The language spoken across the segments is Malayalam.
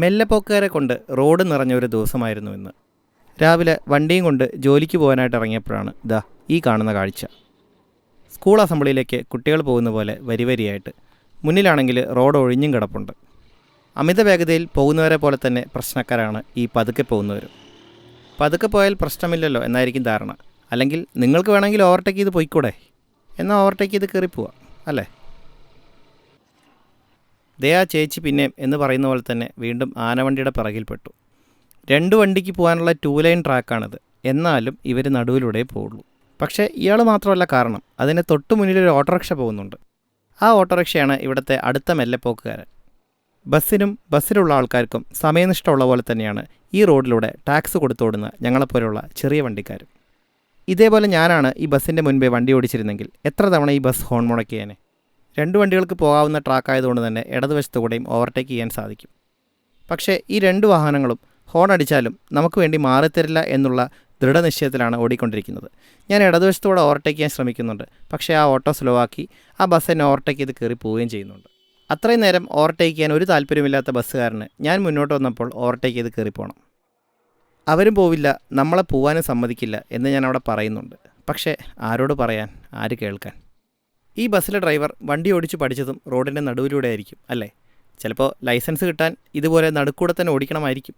മെല്ലെപ്പോക്കുകാരെ കൊണ്ട് റോഡ് നിറഞ്ഞ ഒരു ദിവസമായിരുന്നു ഇന്ന്. രാവിലെ വണ്ടിയും കൊണ്ട് ജോലിക്ക് പോകാനായിട്ട് ഇറങ്ങിയപ്പോഴാണ് ഈ കാണുന്ന കാഴ്ച. സ്കൂൾ അസംബ്ലിയിലേക്ക് കുട്ടികൾ പോകുന്ന പോലെ വരിവരിയായിട്ട്. മുന്നിലാണെങ്കിൽ റോഡ് ഒഴിഞ്ഞും കിടപ്പുണ്ട്. അമിത വേഗതയിൽ പോകുന്നവരെ പോലെ തന്നെ പ്രശ്നക്കാരാണ് ഈ പതുക്കെ പോകുന്നവരും. പതുക്കെ പോയാൽ പ്രശ്നമില്ലല്ലോ എന്നായിരിക്കും ധാരണ. അല്ലെങ്കിൽ നിങ്ങൾക്ക് വേണമെങ്കിൽ ഓവർടേക്ക് ചെയ്ത് പോയിക്കൂടെ? എന്നാൽ ഓവർടേക്ക് ചെയ്ത് കയറിപ്പോവാം അല്ലേ? ആ ചേച്ചി പിന്നെയും എന്ന് പറയുന്ന പോലെ തന്നെ വീണ്ടും ആനവണ്ടിയുടെ പിറകിൽപ്പെട്ടു. 2 വണ്ടിക്ക് പോകാനുള്ള 2 ലൈൻ ട്രാക്കാണിത്. എന്നാലും ഇവർ നടുവിലൂടെ പോവുള്ളൂ. പക്ഷേ ഇയാൾ മാത്രമല്ല കാരണം. അതിന് തൊട്ടു മുന്നിലൊരു ഓട്ടോറിക്ഷ പോകുന്നുണ്ട്. ആ ഓട്ടോറിക്ഷയാണ് ഇവിടുത്തെ അടുത്ത മെല്ലെപ്പോക്കുകാരൻ. ബസ്സിനും ബസ്സിലുള്ള ആൾക്കാർക്കും സമയനിഷ്ഠമുള്ള പോലെ തന്നെയാണ് ഈ റോഡിലൂടെ ടാക്സ് കൊടുത്തോടുന്ന ഞങ്ങളെപ്പോലുള്ള ചെറിയ വണ്ടിക്കാരും. ഇതേപോലെ ഞാനാണ് ഈ ബസ്സിൻ്റെ മുൻപേ വണ്ടി ഓടിച്ചിരുന്നെങ്കിൽ എത്ര തവണ ഈ ബസ് ഹോൺ മുടക്കിയേനെ. 2 വണ്ടികൾക്ക് പോകാവുന്ന ട്രാക്കായതുകൊണ്ട് തന്നെ ഇടതുവശത്തു കൂടെയും ഓവർടേക്ക് ചെയ്യാൻ സാധിക്കും. പക്ഷേ ഈ 2 വാഹനങ്ങളും ഹോൺ അടിച്ചാലും നമുക്ക് വേണ്ടി മാറിത്തരില്ല എന്നുള്ള ദൃഢനിശ്ചയത്തിലാണ് ഓടിക്കൊണ്ടിരിക്കുന്നത്. ഞാൻ ഇടതുവശത്തൂടെ ഓവർടേക്ക് ചെയ്യാൻ ശ്രമിക്കുന്നുണ്ട്. പക്ഷേ ആ ഓട്ടോ സ്ലോ ആക്കി ആ ബസ് എന്നെ ഓവർടേക്ക് ചെയ്ത് കയറി പോവുകയും ചെയ്യുന്നുണ്ട്. അത്രയും നേരം ഓവർടേക്ക് ചെയ്യാൻ ഒരു താല്പര്യമില്ലാത്ത ബസ്സുകാരന് ഞാൻ മുന്നോട്ട് വന്നപ്പോൾ ഓവർടേക്ക് ചെയ്ത് കയറിപ്പോകണം. അവരും പോവില്ല, നമ്മളെ പോവാനും സമ്മതിക്കില്ല എന്ന് ഞാൻ അവിടെ പറയുന്നുണ്ട്. പക്ഷേ ആരോട് പറയാൻ, ആര് കേൾക്കാൻ? ഈ ബസ്സിലെ ഡ്രൈവർ വണ്ടി ഓടിച്ച് പഠിച്ചതും റോഡിൻ്റെ നടുവിലൂടെ ആയിരിക്കും അല്ലേ? ചിലപ്പോൾ ലൈസൻസ് കിട്ടാൻ ഇതുപോലെ നടുക്കൂടെ തന്നെ ഓടിക്കണമായിരിക്കും.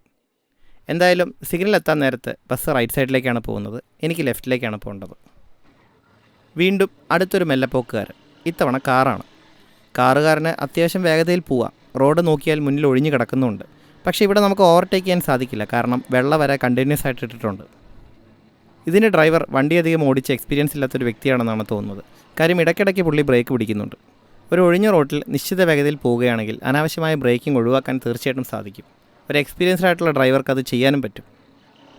എന്തായാലും സിഗ്നൽ എത്താൻ നേരത്ത് ബസ് റൈറ്റ് സൈഡിലേക്കാണ് പോകുന്നത്. എനിക്ക് ലെഫ്റ്റിലേക്കാണ് പോകേണ്ടത്. വീണ്ടും അടുത്തൊരു മെല്ലെപ്പോക്കുകാരൻ. ഇത്തവണ കാറാണ്. കാറുകാരന് അത്യാവശ്യം വേഗതയിൽ പോവാം. റോഡ് നോക്കിയാൽ മുന്നിൽ ഒഴിഞ്ഞു കിടക്കുന്നുണ്ട്. പക്ഷേ ഇവിടെ നമുക്ക് ഓവർടേക്ക് ചെയ്യാൻ സാധിക്കില്ല. കാരണം വെള്ളം വരെ കണ്ടിന്യൂസ് ആയിട്ട് ഇട്ടിട്ടുണ്ട്. ഇതിൻ്റെ ഡ്രൈവർ വണ്ടി അധികം ഓടിച്ച് എക്സ്പീരിയൻസ് ഇല്ലാത്തൊരു വ്യക്തിയാണെന്നാണ് തോന്നുന്നത്. കാര്യം ഇടയ്ക്കിടയ്ക്ക് പുള്ളി ബ്രേക്ക് പിടിക്കുന്നുണ്ട്. ഒരു ഒഴിഞ്ഞ റോട്ടിൽ നിശ്ചിത വേഗതയിൽ പോവുകയാണെങ്കിൽ അനാവശ്യമായ ബ്രേക്കിംഗ് ഒഴിവാക്കാൻ തീർച്ചയായിട്ടും സാധിക്കും. ഒരു എക്സ്പീരിയൻസ്ഡ് ആയിട്ടുള്ള ഡ്രൈവർക്ക് അത് ചെയ്യാനും പറ്റും.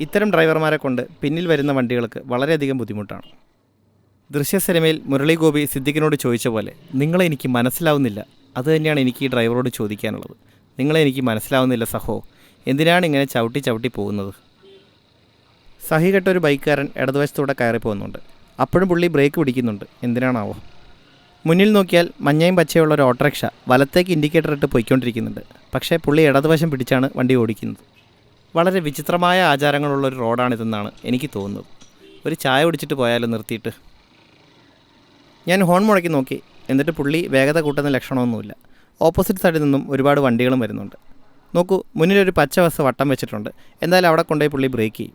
ഇത്തരം ഡ്രൈവർമാരെ കൊണ്ട് പിന്നിൽ വരുന്ന വണ്ടികൾക്ക് വളരെയധികം ബുദ്ധിമുട്ടാണ്. ദൃശ്യസിനിമയിൽ മുരളി ഗോപി സിദ്ദിഖിനോട് ചോദിച്ച പോലെ നിങ്ങളെ എനിക്ക് മനസ്സിലാവുന്നില്ല. അതുതന്നെയാണ് എനിക്ക് ഈ ഡ്രൈവറോട് ചോദിക്കാനുള്ളത്. നിങ്ങളെ എനിക്ക് മനസ്സിലാവുന്നില്ല സഹോ, എന്തിനാണ് ഇങ്ങനെ ചവിട്ടി ചവിട്ടി പോകുന്നത്? സഹികെട്ടൊരു ബൈക്കുകാരൻ ഇടതുവശത്തൂടെ കയറി പോകുന്നുണ്ട്. അപ്പോഴും പുള്ളി ബ്രേക്ക് പിടിക്കുന്നുണ്ട്. എന്തിനാണാവോ? മുന്നിൽ നോക്കിയാൽ മഞ്ഞയും പച്ചയുള്ള ഒരു ഓട്ടോറിക്ഷ വലത്തേക്ക് ഇൻഡിക്കേറ്റർ ഇട്ട് പോയിക്കൊണ്ടിരിക്കുന്നുണ്ട്. പക്ഷേ പുള്ളി ഇടതുവശം പിടിച്ചാണ് വണ്ടി ഓടിക്കുന്നത്. വളരെ വിചിത്രമായ ആചാരങ്ങളുള്ളൊരു റോഡാണിതെന്നാണ് എനിക്ക് തോന്നുന്നത്. ഒരു ചായ കുടിച്ചിട്ട് പോയാലും നിർത്തിയിട്ട്. ഞാൻ ഹോൺ മുഴക്കി നോക്കി. എന്നിട്ട് പുള്ളി വേഗത കൂട്ടുന്ന ലക്ഷണമൊന്നുമില്ല. ഓപ്പോസിറ്റ് സൈഡിൽ നിന്നും ഒരുപാട് വണ്ടികളും വരുന്നുണ്ട്. നോക്കൂ, മുന്നിലൊരു പച്ച ബസ് വട്ടം വെച്ചിട്ടുണ്ട്. എന്തായാലും അവിടെ കൊണ്ടുപോയി പുള്ളി ബ്രേക്ക് ചെയ്യും.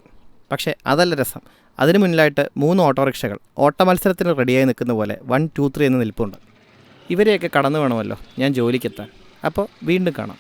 പക്ഷേ അതല്ല രസം. അതിന് മുന്നിലായിട്ട് 3 ഓട്ടോറിക്ഷകൾ ഓട്ട മത്സരത്തിന് റെഡിയായി നിൽക്കുന്ന പോലെ 1, 2, 3 എന്ന് നിൽപ്പുണ്ട്. ഇവരെയൊക്കെ കടന്നു വേണമല്ലോ ഞാൻ ജോലിക്കെത്താൻ. അപ്പോൾ വീണ്ടും കാണാം.